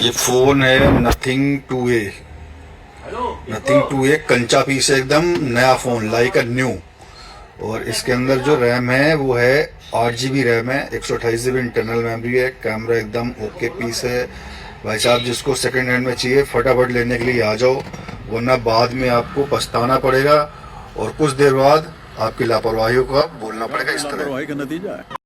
ये फोन है nothing 2A। Nothing 2A कंचा पीस है, एकदम नया फोन, लाइक अ न्यू। और इसके अंदर जो रैम है वो है 8 GB रैम है, 128 GB इंटरनल मेमोरी है। कैमरा एकदम ओके पीस है। भाई साहब जिसको सेकंड हैंड में चाहिए फटाफट लेने के लिए आ जाओ, वरना बाद में आपको पछताना पड़ेगा और कुछ देर बाद आपकी लापरवाही का बोलना पड़ेगा इस तरह। लापरवाही का नतीजा है।